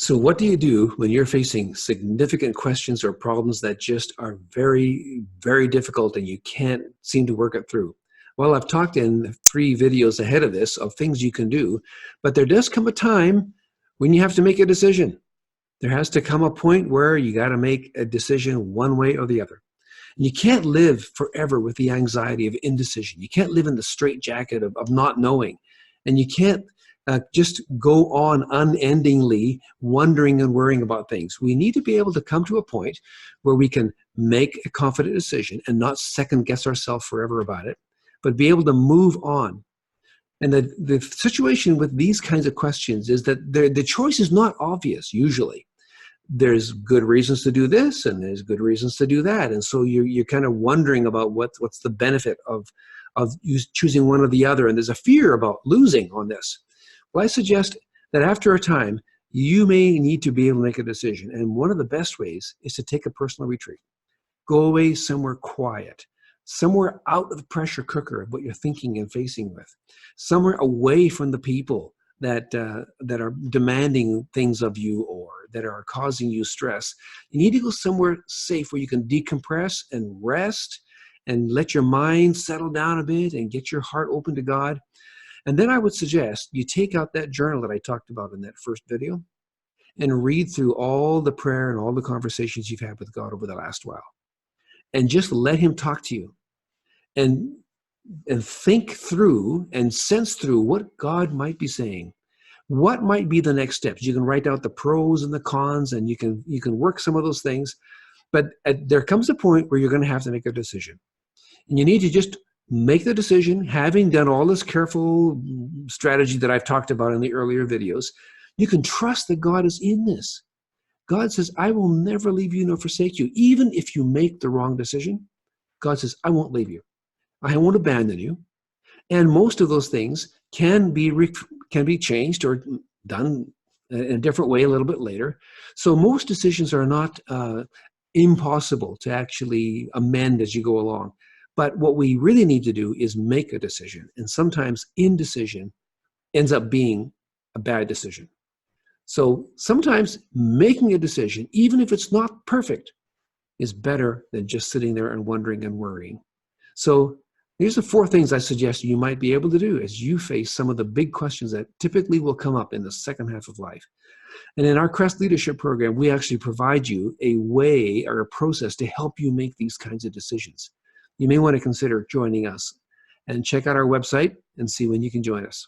So what do you do when you're facing significant questions or problems that just are very, very difficult and you can't seem to work it through? Well, I've talked in 3 videos ahead of this of things you can do, but there does come a time when you have to make a decision. There has to come a point where you got to make a decision one way or the other. And you can't live forever with the anxiety of indecision. You can't live in the straitjacket of not knowing. And you can't just go on unendingly wondering and worrying about things. We need to be able to come to a point where we can make a confident decision and not second guess ourselves forever about it, but be able to move on. And the situation with these kinds of questions is that the choice is not obvious usually. There's good reasons to do this and there's good reasons to do that. And so you're kind of wondering about what's the benefit of you choosing one or the other. And there's a fear about losing on this. Well, I suggest that after a time, you may need to be able to make a decision. And one of the best ways is to take a personal retreat. Go away somewhere quiet, somewhere out of the pressure cooker of what you're thinking and facing with, somewhere away from the people that are demanding things of you or that are causing you stress. You need to go somewhere safe where you can decompress and rest and let your mind settle down a bit and get your heart open to God. And then I would suggest you take out that journal that I talked about in that first video and read through all the prayer and all the conversations you've had with God over the last while. And just let him talk to you and think through and sense through what God might be saying. What might be the next steps? You can write out the pros and the cons, and you can work some of those things. But there comes a point where you're going to have to make a decision. And you need to just make the decision, having done all this careful strategy that I've talked about in the earlier videos. You can trust that God is in this. God says, I will never leave you nor forsake you. Even if you make the wrong decision, God says, I won't leave you. I won't abandon you. And most of those things can be changed or done in a different way a little bit later. So most decisions are not impossible to actually amend as you go along. But what we really need to do is make a decision. And sometimes indecision ends up being a bad decision. So sometimes making a decision, even if it's not perfect, is better than just sitting there and wondering and worrying. So here's the 4 things I suggest you might be able to do as you face some of the big questions that typically will come up in the second half of life. And in our Crest Leadership Program, we actually provide you a way or a process to help you make these kinds of decisions. You may want to consider joining us and check out our website and see when you can join us.